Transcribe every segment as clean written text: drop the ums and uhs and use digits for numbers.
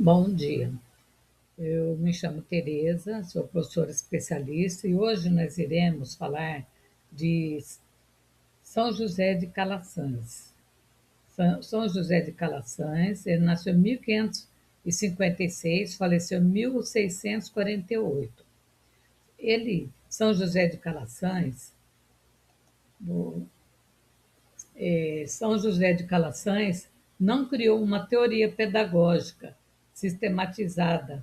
Bom dia, eu me chamo Tereza, sou professora especialista e hoje nós iremos falar de São José de Calaçães. São José de Calaçães, ele nasceu em 1556, faleceu em 1648. São José de Calaçães, São José de Calaçães não criou uma teoria pedagógica sistematizada,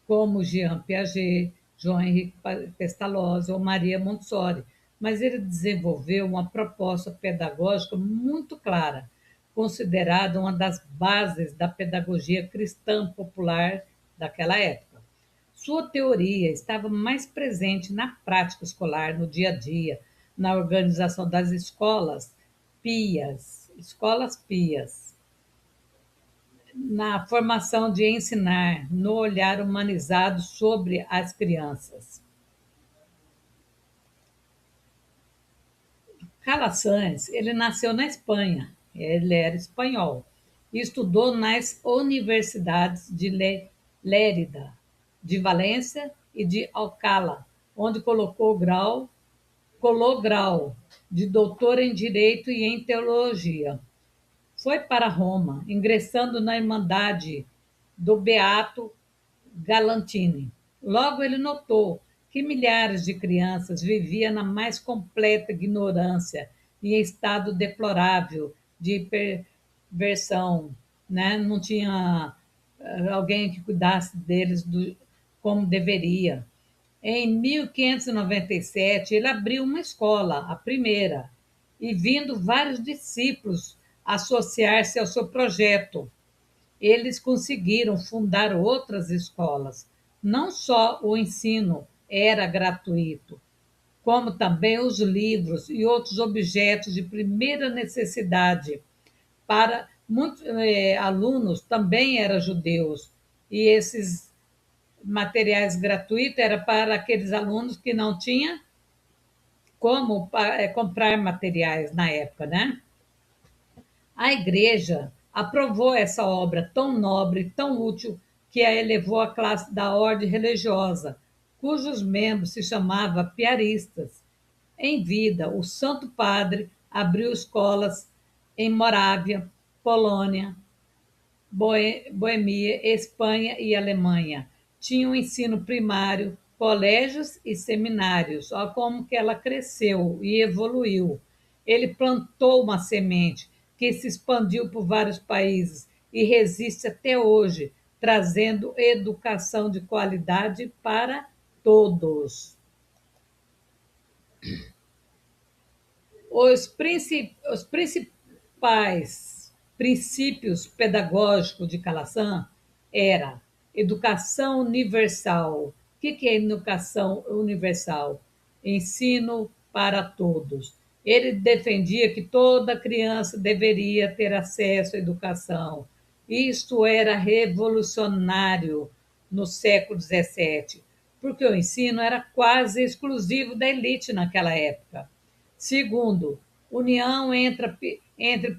como Jean Piaget, João Henrique Pestalozzi ou Maria Montessori, mas ele desenvolveu uma proposta pedagógica muito clara, considerada uma das bases da pedagogia cristã popular daquela época. Sua teoria estava mais presente na prática escolar, no dia a dia, na organização das escolas pias, na formação de ensinar, no olhar humanizado sobre as crianças. Calasanz, ele nasceu na Espanha, ele era espanhol, e estudou nas universidades de Lérida, de Valência e de Alcalá, onde colou grau de doutor em Direito e em Teologia. Foi para Roma, ingressando na Irmandade do Beato Galantini. Logo ele notou que milhares de crianças viviam na mais completa ignorância e em estado deplorável de perversão, né? Não tinha alguém que cuidasse deles como deveria. Em 1597, ele abriu uma escola, a primeira, e vindo vários discípulos associar-se ao seu projeto, eles conseguiram fundar outras escolas. Não só o ensino era gratuito, como também os livros e outros objetos de primeira necessidade. Para muitos alunos também eram judeus, e esses materiais gratuitos eram para aqueles alunos que não tinham como comprar materiais na época, né? A Igreja aprovou essa obra tão nobre, tão útil, que a elevou à classe da ordem religiosa, cujos membros se chamavam piaristas. Em vida, o Santo Padre abriu escolas em Morávia, Polônia, Boêmia, Espanha e Alemanha. Tinha um ensino primário, colégios e seminários. Olha como que ela cresceu e evoluiu. Ele plantou uma semente que se expandiu por vários países e resiste até hoje, trazendo educação de qualidade para todos. Os principais princípios pedagógicos de Calasan era educação universal. O que é educação universal? Ensino para todos. Ele defendia que toda criança deveria ter acesso à educação. Isto era revolucionário no século XVII, porque o ensino era quase exclusivo da elite naquela época. Segundo, união entre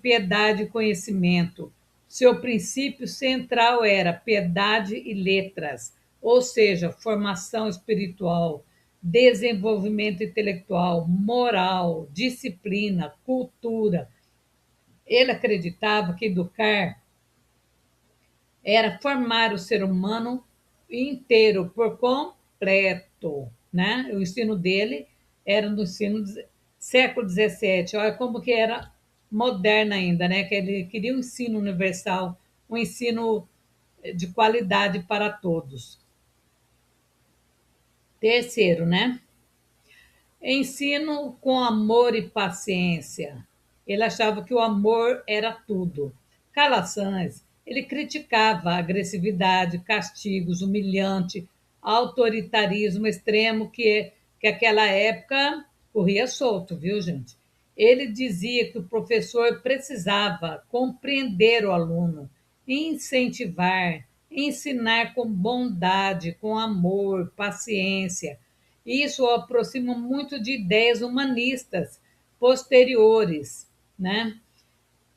piedade e conhecimento. Seu princípio central era piedade e letras, ou seja, formação espiritual, desenvolvimento intelectual, moral, disciplina, cultura. Ele acreditava que educar era formar o ser humano inteiro, por completo, né? O ensino dele era no ensino do século XVII. Olha como que era moderna ainda, né? Que ele queria um ensino universal, um ensino de qualidade para todos. Terceiro, né? Ensino com amor e paciência. Ele achava que o amor era tudo. Calçães, ele criticava a agressividade, castigos, humilhante, autoritarismo extremo que aquela época corria solto, viu, gente? Ele dizia que o professor precisava compreender o aluno, incentivar, ensinar com bondade, com amor, paciência. Isso o aproxima muito de ideias humanistas posteriores, né?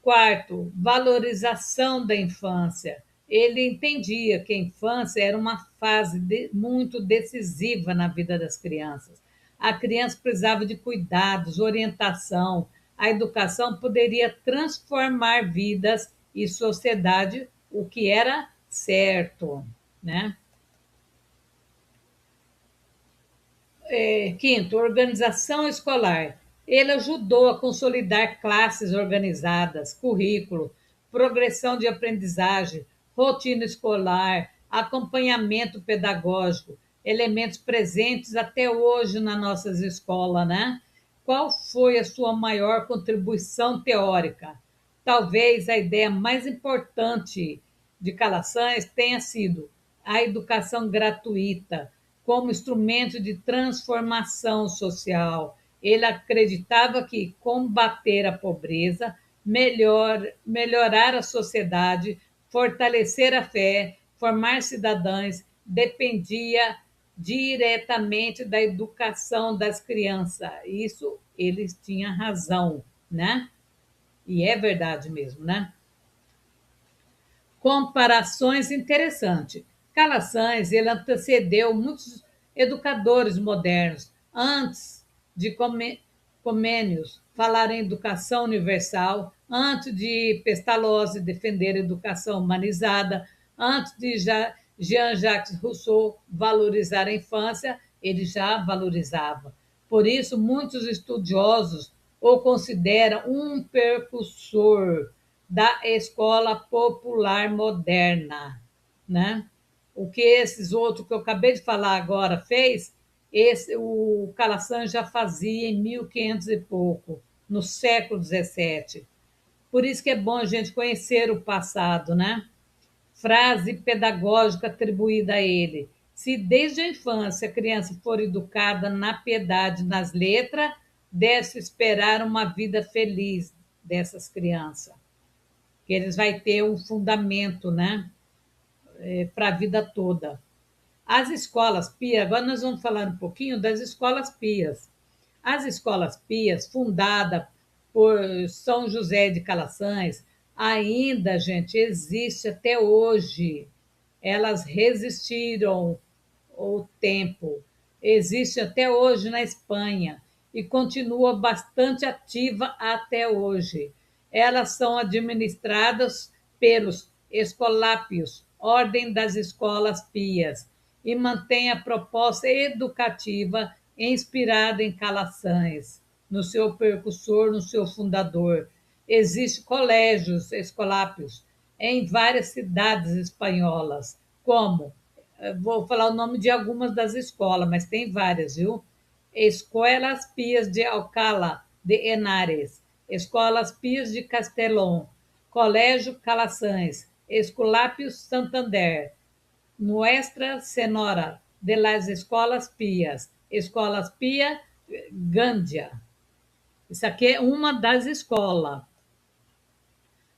Quarto, valorização da infância. ele entendia que a infância era uma fase muito decisiva na vida das crianças. A criança precisava de cuidados, orientação. A educação poderia transformar vidas e sociedade, o que era certo, né? Quinto, organização escolar. Ele ajudou a consolidar classes organizadas, currículo, progressão de aprendizagem, rotina escolar, acompanhamento pedagógico, elementos presentes até hoje nas nossas escolas, né? Qual foi a sua maior contribuição teórica? Talvez a ideia mais importante de Calçães tenha sido a educação gratuita como instrumento de transformação social. Ele acreditava que combater a pobreza, melhorar a sociedade, fortalecer a fé, formar cidadãos, dependia diretamente da educação das crianças. Isso eles tinham razão, né? E é verdade mesmo, né? Comparações interessantes. Calçães ele antecedeu muitos educadores modernos antes de Comênios falar em educação universal, antes de Pestalozzi defender a educação humanizada, antes de Jean-Jacques Rousseau valorizar a infância, ele já valorizava. Por isso, muitos estudiosos o consideram um precursor da escola popular moderna, né? O que esses outros que eu acabei de falar agora fez, o Calçães já fazia em 1500 e pouco, no século XVII. Por isso que é bom a gente conhecer o passado, né? Frase pedagógica atribuída a ele: se desde a infância a criança for educada na piedade, nas letras, deve-se esperar uma vida feliz dessas crianças, que eles vai ter um fundamento, né, para a vida toda. As escolas pias, agora nós vamos falar um pouquinho das escolas pias. As escolas pias, fundadas por São José de Calaçães, ainda, gente, existe até hoje. Elas resistiram o tempo. Existe até hoje na Espanha e continua bastante ativa até hoje. Elas são administradas pelos Escolápios, Ordem das Escolas Pias, e mantém a proposta educativa inspirada em Calçães, no seu precursor, no seu fundador. Existem colégios escolápios em várias cidades espanholas, como, vou falar o nome de algumas das escolas, mas tem várias, viu? Escolas Pias de Alcalá de Henares, Escolas Pias de Castelão, Colégio Calaçães, Escolápio Santander, Nuestra Senhora de las Escolas Pias, Escolas Pia Gândia. Isso aqui é uma das escolas.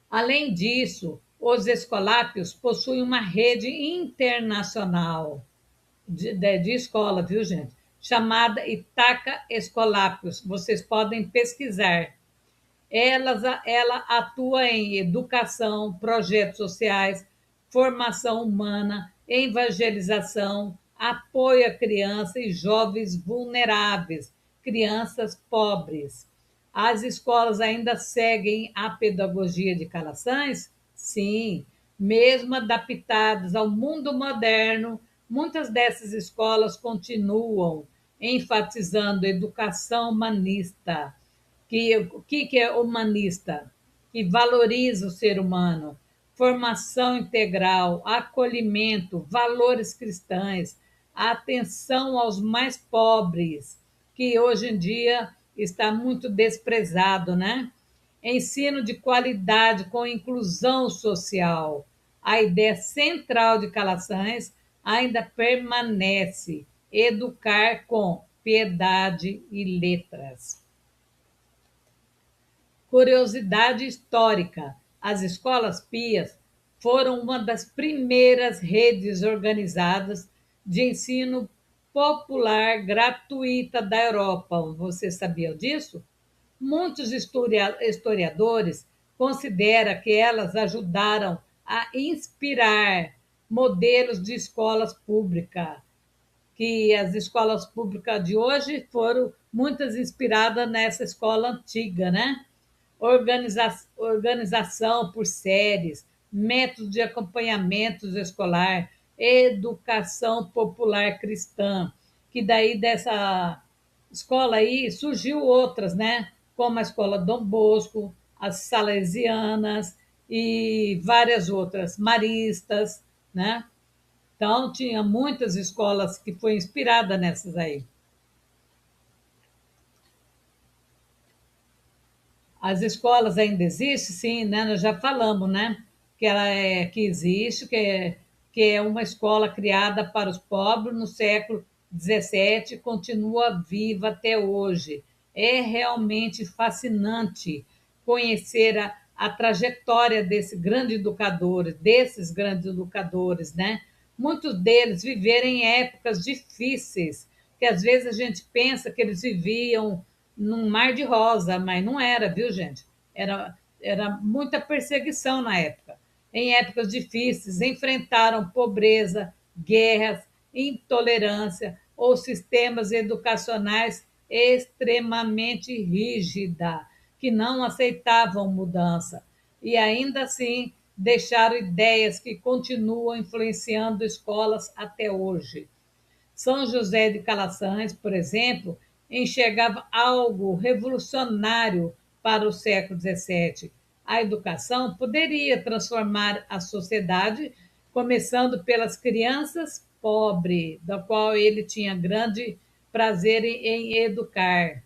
Além disso, os escolápios possuem uma rede internacional de escola, viu, gente? Chamada Itaca Escolápios. Vocês podem pesquisar. Ela atua em educação, projetos sociais, formação humana, evangelização, apoio a crianças e jovens vulneráveis, crianças pobres. As escolas ainda seguem a pedagogia de Calçães? Sim, mesmo adaptadas ao mundo moderno, muitas dessas escolas continuam enfatizando a educação humanista. O que é humanista? Que valoriza o ser humano, formação integral, acolhimento, valores cristãos, atenção aos mais pobres, que hoje em dia está muito desprezado, né? Ensino de qualidade com inclusão social. A ideia central de Calçães ainda permanece: educar com piedade e letras. Curiosidade histórica: as escolas pias foram uma das primeiras redes organizadas de ensino popular gratuita da Europa. Você sabia disso? Muitos historiadores consideram que elas ajudaram a inspirar modelos de escolas públicas, que as escolas públicas de hoje foram muitas inspiradas nessa escola antiga, né? Organização por séries, métodos de acompanhamento escolar, educação popular cristã, que daí dessa escola aí surgiu outras, né? Como a escola Dom Bosco, as salesianas e várias outras, maristas, né? Então, tinha muitas escolas que foi inspirada nessas aí. As escolas ainda existem, sim, né? Nós já falamos, né? Que ela que existe, que é uma escola criada para os pobres no século XVII, continua viva até hoje. É realmente fascinante conhecer a trajetória desses grandes educadores, né? Muitos deles viveram em épocas difíceis, que às vezes a gente pensa que eles viviam num mar de rosa, mas não era, viu, gente? Era muita perseguição na época. Em épocas difíceis, enfrentaram pobreza, guerras, intolerância ou sistemas educacionais extremamente rígida, que não aceitavam mudança. E ainda assim deixaram ideias que continuam influenciando escolas até hoje. São José de Calaçães, por exemplo, enxergava algo revolucionário para o século XVII. A educação poderia transformar a sociedade, começando pelas crianças pobres, da qual ele tinha grande prazer em educar.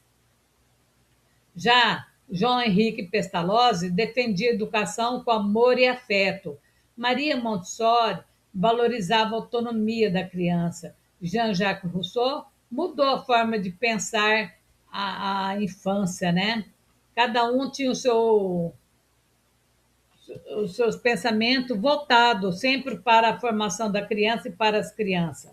Já João Henrique Pestalozzi defendia a educação com amor e afeto. Maria Montessori valorizava a autonomia da criança. Jean-Jacques Rousseau mudou a forma de pensar a infância, né? Cada um tinha os seus pensamentos voltados sempre para a formação da criança e para as crianças.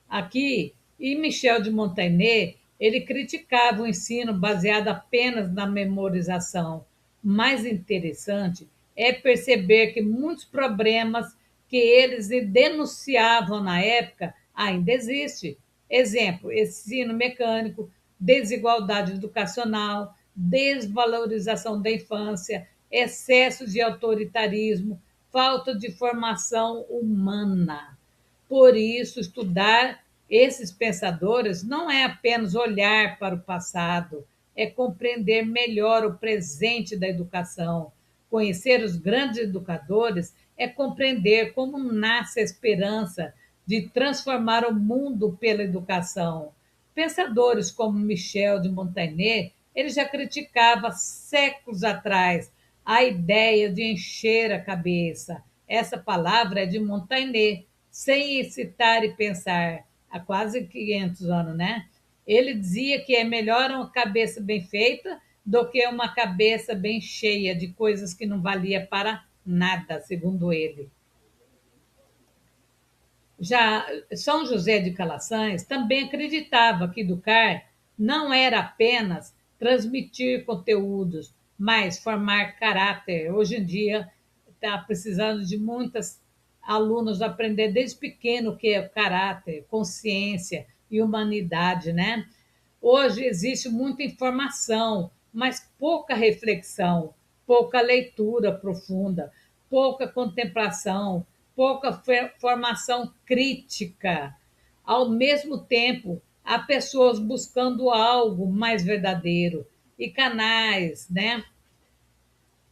Aqui, e Michel de Montaigne, ele criticava o ensino baseado apenas na memorização. O mais interessante é perceber que muitos problemas que eles denunciavam na época ainda existem. Exemplo, ensino mecânico, desigualdade educacional, desvalorização da infância, excesso de autoritarismo, falta de formação humana. Por isso, estudar esses pensadores não é apenas olhar para o passado, é compreender melhor o presente da educação. Conhecer os grandes educadores é compreender como nasce a esperança de transformar o mundo pela educação. Pensadores como Michel de Montaigne, ele já criticava séculos atrás a ideia de encher a cabeça. Essa palavra é de Montaigne, sem excitar e pensar, há quase 500 anos, né? Ele dizia que é melhor uma cabeça bem feita do que uma cabeça bem cheia de coisas que não valia para nada, segundo ele. Já São José de Calaçães também acreditava que educar não era apenas transmitir conteúdos, mas formar caráter. Hoje em dia está precisando de muitos alunos aprender desde pequeno o que é caráter, consciência e humanidade, né? Hoje existe muita informação, mas pouca reflexão, pouca leitura profunda, pouca contemplação, pouca formação crítica. Ao mesmo tempo, há pessoas buscando algo mais verdadeiro e canais, né?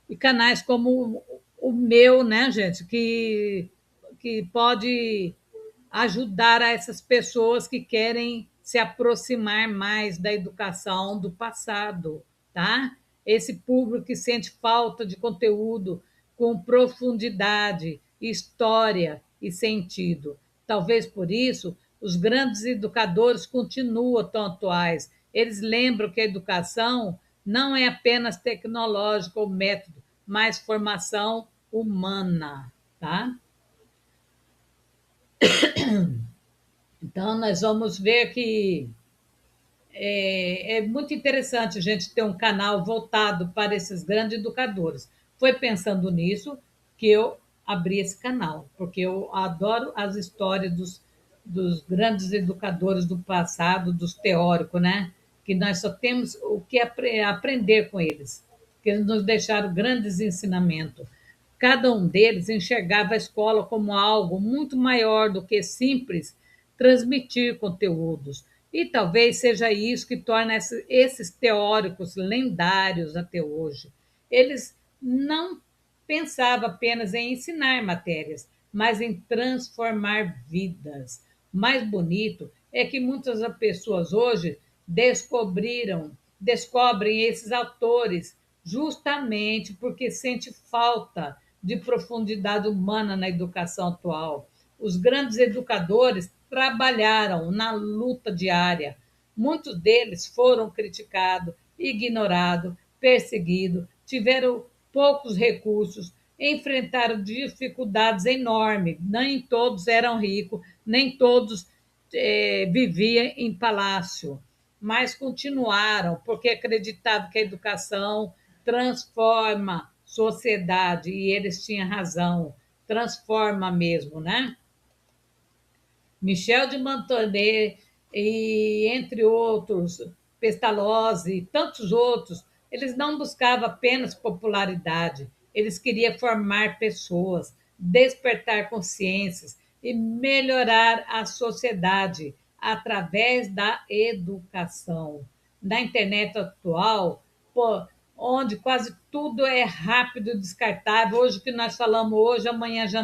E canais como o meu, né, gente, que pode ajudar a essas pessoas que querem se aproximar mais da educação do passado, tá? Esse público que sente falta de conteúdo com profundidade, história e sentido. Talvez por isso os grandes educadores continuam tão atuais. Eles lembram que a educação não é apenas tecnológica ou método, mas formação humana, tá? Então, nós vamos ver que é muito interessante a gente ter um canal voltado para esses grandes educadores. Foi pensando nisso que eu abri esse canal, porque eu adoro as histórias dos grandes educadores do passado, dos teóricos, né? Que nós só temos o que aprender com eles, que eles nos deixaram grandes ensinamentos. Cada um deles enxergava a escola como algo muito maior do que simples transmitir conteúdos. E talvez seja isso que torna esses teóricos lendários até hoje. Eles não pensavam apenas em ensinar matérias, mas em transformar vidas. O mais bonito é que muitas pessoas hoje descobrem esses autores justamente porque sente falta de profundidade humana na educação atual. Os grandes educadores trabalharam na luta diária. Muitos deles foram criticados, ignorados, perseguidos, tiveram poucos recursos, enfrentaram dificuldades enormes. Nem todos eram ricos, nem todos viviam em palácio, mas continuaram, porque acreditavam que a educação transforma sociedade, e eles tinham razão, transforma mesmo, né? Michel de Montagnier e entre outros, Pestalozzi e tantos outros, eles não buscavam apenas popularidade, eles queriam formar pessoas, despertar consciências e melhorar a sociedade através da educação. Na internet atual, pô, onde quase tudo é rápido e descartável, hoje o que nós falamos hoje, amanhã já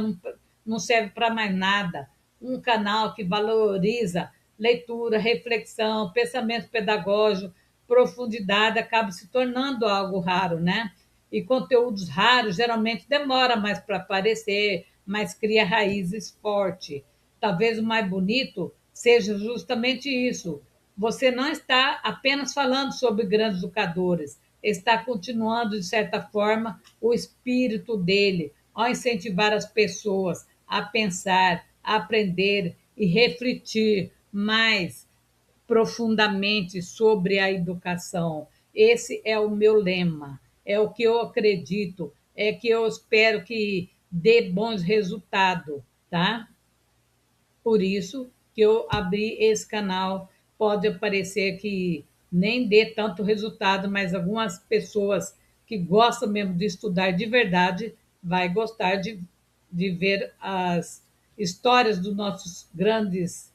não serve para mais nada. Um canal que valoriza leitura, reflexão, pensamento pedagógico, profundidade, acaba se tornando algo raro, né? E conteúdos raros geralmente demora mais para aparecer, mas cria raízes fortes. Talvez o mais bonito seja justamente isso. Você não está apenas falando sobre grandes educadores, está continuando, de certa forma, o espírito dele, ao incentivar as pessoas a pensar, a aprender e refletir mais profundamente sobre a educação. Esse é o meu lema, é o que eu acredito, é que eu espero que dê bons resultados, tá? Por isso que eu abri esse canal. Pode parecer que nem dê tanto resultado, mas algumas pessoas que gostam mesmo de estudar de verdade vai gostar de ver as histórias dos nossos grandes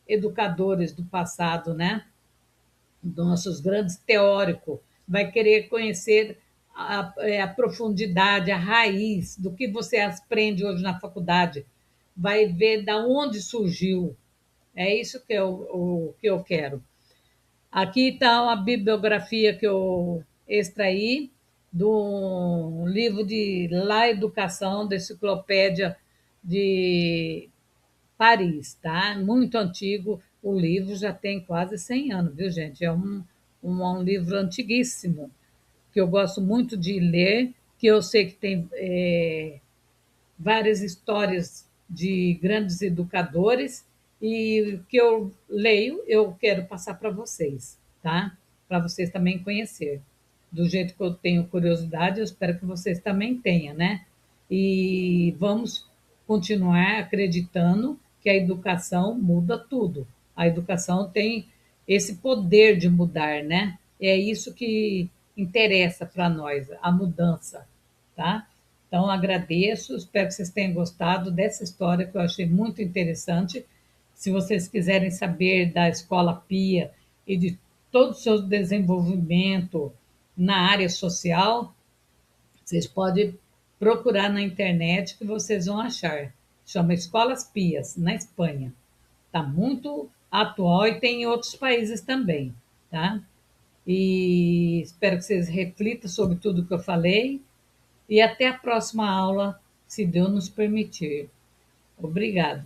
educadores do passado, né? Dos nossos grandes teóricos. Vai querer conhecer a profundidade, a raiz do que você aprende hoje na faculdade. Vai ver da onde surgiu. É isso que eu quero. Aqui está uma bibliografia que eu extraí do livro de La Educação, da enciclopédia de Paris, tá? Muito antigo. O livro já tem quase 100 anos, viu, gente? É um livro antiguíssimo, que eu gosto muito de ler, que eu sei que tem várias histórias de grandes educadores, e o que eu leio, eu quero passar para vocês, tá? Para vocês também conhecer. Do jeito que eu tenho curiosidade, eu espero que vocês também tenham, né? E vamos continuar acreditando que a educação muda tudo. A educação tem esse poder de mudar, né? É isso que interessa para nós, a mudança, tá? Então, agradeço, espero que vocês tenham gostado dessa história que eu achei muito interessante. Se vocês quiserem saber da Escola Pia e de todo o seu desenvolvimento na área social, vocês podem procurar na internet que vocês vão achar. Chama Escolas Pias, na Espanha. Está muito atual e tem em outros países também, tá? E espero que vocês reflitam sobre tudo que eu falei e até a próxima aula, se Deus nos permitir. Obrigado.